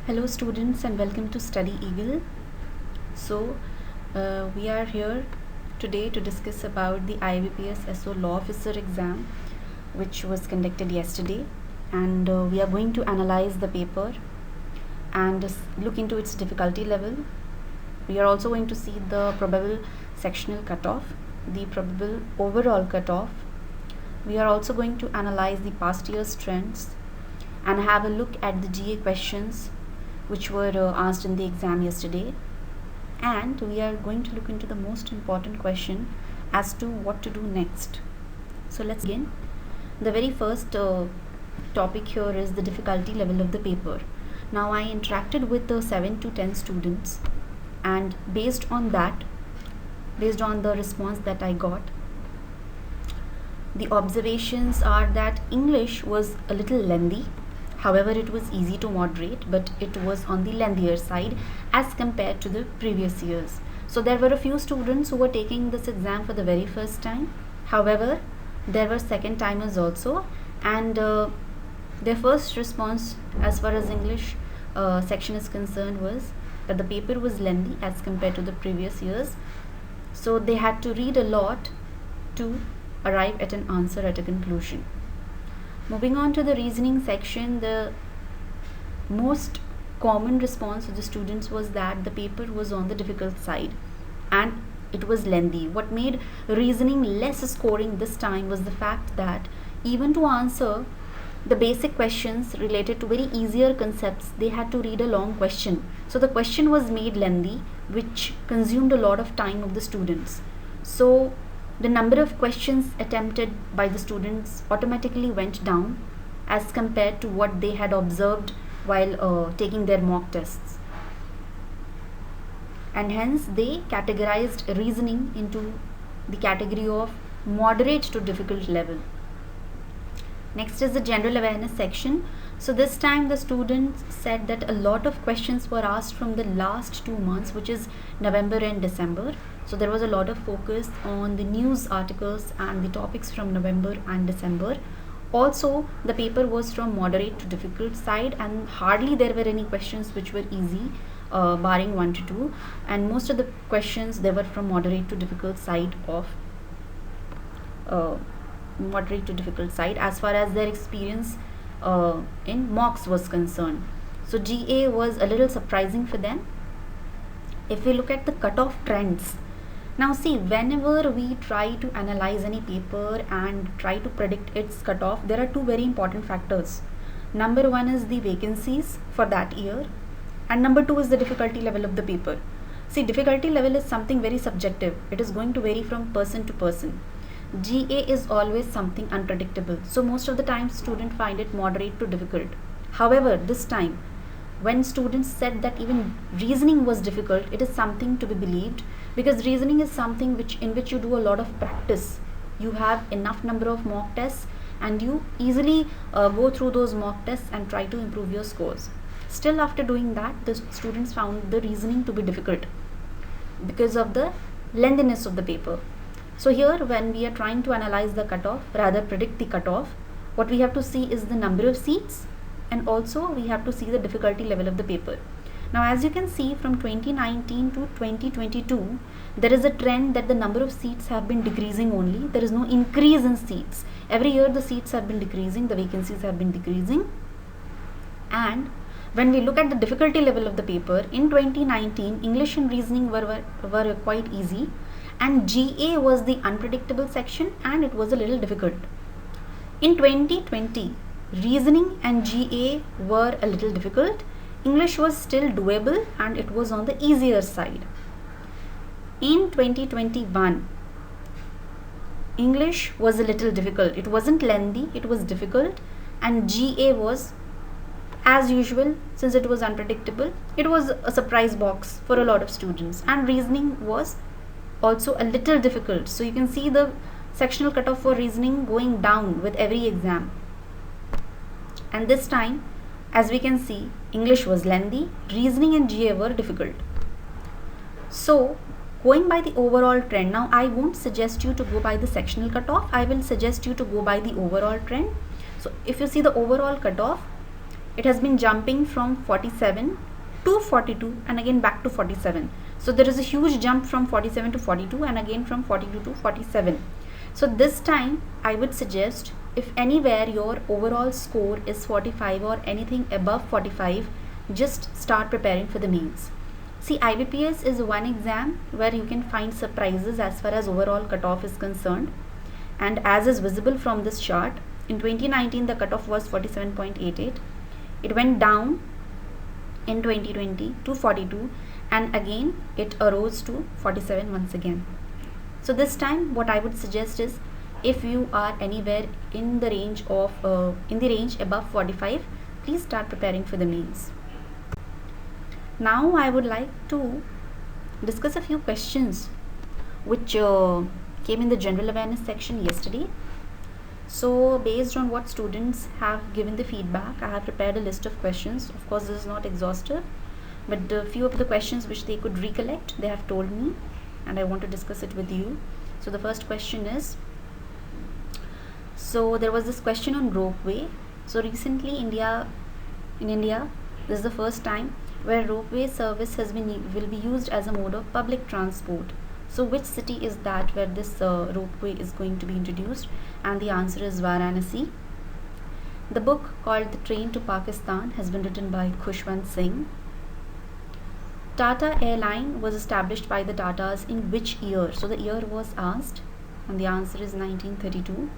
Hello students and welcome to Study Eagle. We are here today to discuss about the IBPS SO Law Officer exam which was conducted yesterday, and we are going to analyze the paper and look into its difficulty level. We are also going to see the probable sectional cutoff, the probable overall cutoff. We are also going to analyze the past year's trends and have a look at the GA questions which were asked in the exam yesterday, and we are going to look into the most important question as to what to do next. So let's begin. The very first topic here is the difficulty level of the paper. Now I interacted with the 7 to 10 students, and based on the response that I got, the observations are that English was a little lengthy. However, it was easy to moderate, but it was on the lengthier side as compared to the previous years. So there were a few students who were taking this exam for the very first time. However, there were second timers also, and their first response as far as English section is concerned was that the paper was lengthy as compared to the previous years. So they had to read a lot to arrive at an answer, at a conclusion. Moving on to the reasoning section, the most common response of the students was that the paper was on the difficult side and it was lengthy. What made reasoning less scoring this time was the fact that even to answer the basic questions related to very easier concepts, they had to read a long question. So the question was made lengthy, which consumed a lot of time of the students. So the number of questions attempted by the students automatically went down as compared to what they had observed while taking their mock tests. And hence they categorized reasoning into the category of moderate to difficult level. Next is the general awareness section. So this time the students said that a lot of questions were asked from the last 2 months, which is November and December. So there was a lot of focus on the news articles and the topics from November and December. Also, the paper was from moderate to difficult side, and hardly there were any questions which were easy, barring 1 to 2, and most of the questions they were from moderate to difficult side as far as their experience in mocks was concerned. So GA was a little surprising for them. If we look at the cutoff trends, now see, whenever we try to analyze any paper and try to predict its cutoff, there are two very important factors. Number one is the vacancies for that year, and number two is the difficulty level of the paper. See, difficulty level is something very subjective. It is going to vary from person to person. GA is always something unpredictable, so most of the time students find it moderate to difficult. However, this time when students said that even reasoning was difficult, it is something to be believed, because reasoning is something in which you do a lot of practice. You have enough number of mock tests and you easily go through those mock tests and try to improve your scores. Still, after doing that, the students found the reasoning to be difficult because of the lengthiness of the paper. So here, when we are trying to analyze the cutoff, rather predict the cutoff, what we have to see is the number of seats, and also we have to see the difficulty level of the paper. Now, as you can see, from 2019 to 2022, there is a trend that the number of seats have been decreasing only. There is no increase in seats. Every year the seats have been decreasing, the vacancies have been decreasing. And when we look at the difficulty level of the paper, in 2019, English and reasoning were quite easy, and GA was the unpredictable section and it was a little difficult. In 2020, reasoning and GA were a little difficult. English was still doable and it was on the easier side. In 2021, English was a little difficult. It wasn't lengthy, it was difficult, and GA was, as usual, since it was unpredictable, it was a surprise box for a lot of students, and reasoning was also a little difficult. So you can see the sectional cutoff for reasoning going down with every exam. And this time, as we can see, English was lengthy, reasoning and GA were difficult. So going by the overall trend, now I won't suggest you to go by the sectional cutoff, I will suggest you to go by the overall trend. So if you see the overall cutoff, it has been jumping from 47 to 42 and again back to 47. So there is a huge jump from 47 to 42 and again from 42 to 47. So this time I would suggest, if anywhere your overall score is 45 or anything above 45, just start preparing for the mains. See, IBPS is one exam where you can find surprises as far as overall cutoff is concerned. And as is visible from this chart, in 2019 the cutoff was 47.88. It went down in 2020 to 42 and again it arose to 47 once again. So this time what I would suggest is, if you are anywhere in the range above 45, please start preparing for the mains. Now I would like to discuss a few questions which came in the general awareness section yesterday. So based on what students have given the feedback, I have prepared a list of questions. Of course this is not exhaustive, but a few of the questions which they could recollect, they have told me, and I want to discuss it with you. So the first question is, so there was this question on ropeway. So recently in India, this is the first time where ropeway service will be used as a mode of public transport. So which city is that where this ropeway is going to be introduced? And the answer is Varanasi. The book called The Train to Pakistan has been written by Khushwant Singh. Tata Airline was established by the Tatas in which year? So the year was asked and the answer is 1932.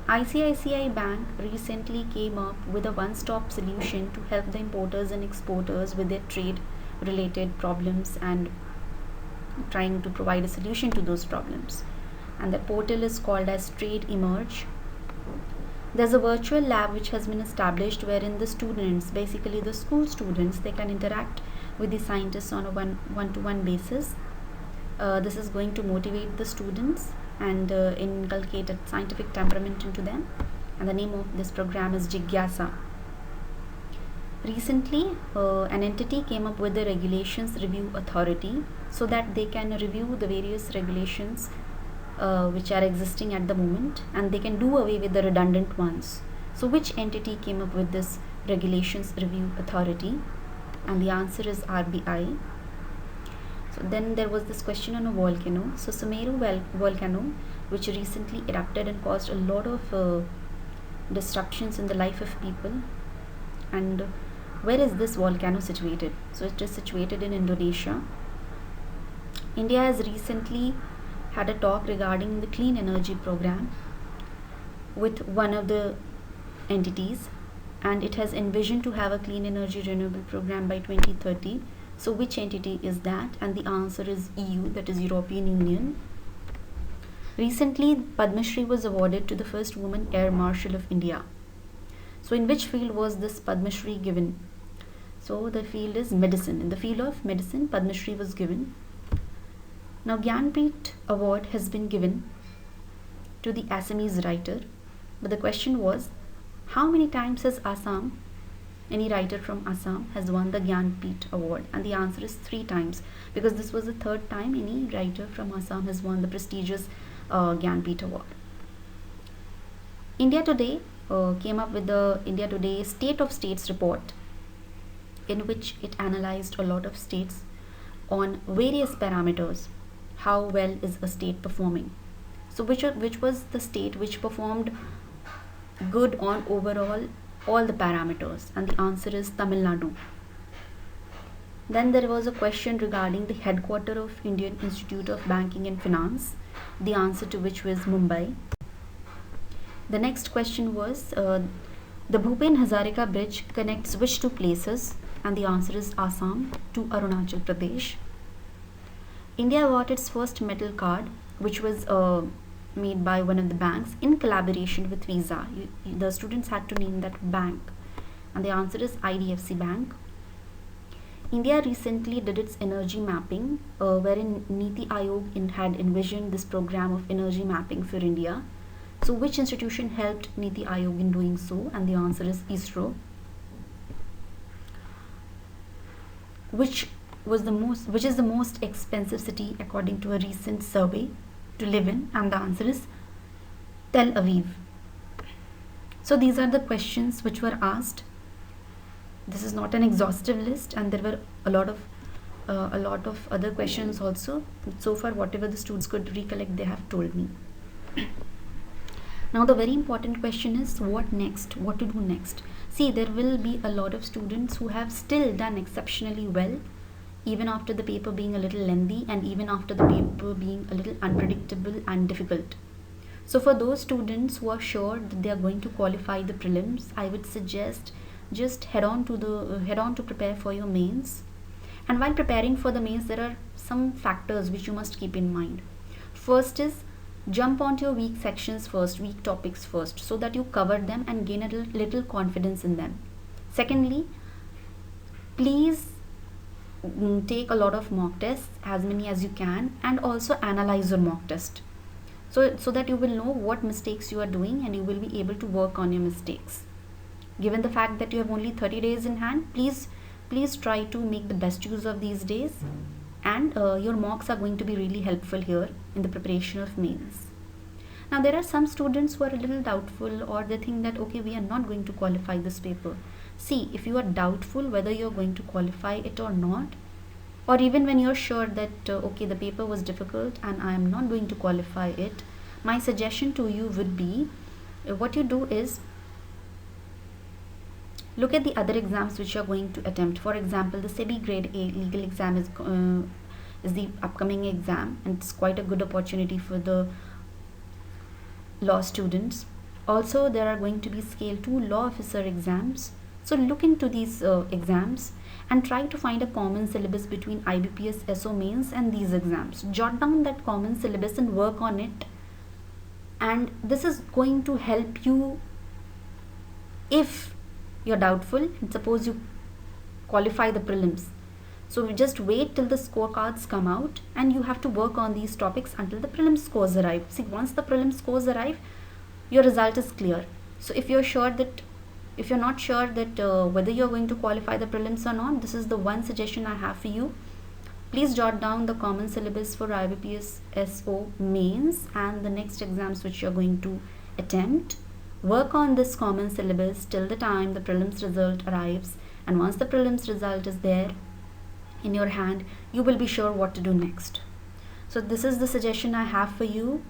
ICICI Bank recently came up with a one-stop solution to help the importers and exporters with their trade-related problems and trying to provide a solution to those problems. And the portal is called as Trade Emerge. There's a virtual lab which has been established wherein the students, basically the school students, they can interact with the scientists on a one-to-one basis. This is going to motivate the students and inculcate a scientific temperament into them, and the name of this program is Jigyasa. Recently an entity came up with the Regulations Review Authority so that they can review the various regulations which are existing at the moment, and they can do away with the redundant ones. So which entity came up with this Regulations Review Authority? And the answer is RBI. So then there was this question on a volcano. So Sumeru volcano, which recently erupted and caused a lot of disruptions in the life of people. And where is this volcano situated? So it is situated in Indonesia. India has recently had a talk regarding the clean energy program with one of the entities, and it has envisioned to have a clean energy renewable program by 2030. So which entity is that? And the answer is EU, that is European Union. Recently Padma Shri was awarded to the first woman Air Marshal of India. So in which field was this Padma Shri given? So the field is medicine. In the field of medicine, Padma Shri was given. Now Gyanpith award has been given to the Assamese writer, but the question was, how many times has any writer from Assam has won the Gyanpith award? And the answer is 3 times, because this was the 3rd time any writer from Assam has won the prestigious Gyanpith award. India Today came up with the India Today State of States report, in which it analyzed a lot of states on various parameters. How well is a state performing? So which was the state which performed good on overall all the parameters? And the answer is Tamil Nadu. Then there was a question regarding the headquarters of Indian Institute of Banking and Finance, the answer to which was Mumbai. The next question was the Bhupen Hazarika Bridge connects which 2 places? And the answer is Assam to Arunachal Pradesh. India got its first metal card, which was made by one of the banks in collaboration with Visa. The students had to name that bank, and the answer is IDFC Bank. India recently did its energy mapping, wherein Niti Aayog had envisioned this program of energy mapping for India. So which institution helped Niti Aayog in doing so? And the answer is ISRO. Which is the most expensive city according to a recent survey to live in? And the answer is Tel Aviv. So these are the questions which were asked. This is not an exhaustive list, and there were a lot of other questions also. So far, whatever the students could recollect, they have told me. Now the very important question is, what next? What to do next? See, there will be a lot of students who have still done exceptionally well, even after the paper being a little lengthy and even after the paper being a little unpredictable and difficult. So for those students who are sure that they are going to qualify the prelims, I would suggest just head on to prepare for your mains. And while preparing for the mains, there are some factors which you must keep in mind. First is, jump onto your weak sections first, weak topics first, so that you cover them and gain a little confidence in them. Secondly, please take a lot of mock tests, as many as you can, and also analyze your mock test, so that you will know what mistakes you are doing and you will be able to work on your mistakes. Given the fact that you have only 30 days in hand, please try to make the best use of these days, and your mocks are going to be really helpful here in the preparation of mains. Now there are some students who are a little doubtful, or they think that okay, we are not going to qualify this paper. See, if you are doubtful whether you're going to qualify it or not, or even when you're sure that okay, the paper was difficult and I am not going to qualify it, my suggestion to you would be, what you do is, look at the other exams which you are going to attempt. For example, the SEBI Grade A legal exam is the upcoming exam, and it's quite a good opportunity for the law students. Also, there are going to be Scale 2 law officer exams. So look into these exams and try to find a common syllabus between IBPS SO mains and these exams. Jot down that common syllabus and work on it, and this is going to help you if you're doubtful and suppose you qualify the prelims. So just wait till the scorecards come out, and you have to work on these topics until the prelim scores arrive. See, once the prelim scores arrive, your result is clear. So if you're not sure that whether you're going to qualify the prelims or not, this is the one suggestion I have for you. Please jot down the common syllabus for IBPS SO mains and the next exams which you're going to attempt. Work on this common syllabus till the time the prelims result arrives, and once the prelims result is there in your hand, you will be sure what to do next. So this is the suggestion I have for you.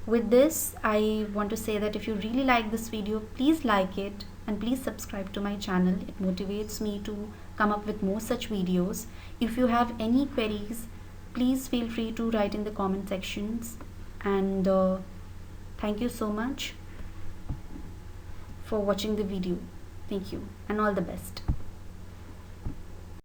With this, I want to say that if you really like this video, please like it and please subscribe to my channel. It motivates me to come up with more such videos. If you have any queries, please feel free to write in the comment sections, and thank you so much for watching the video. Thank you and all the best.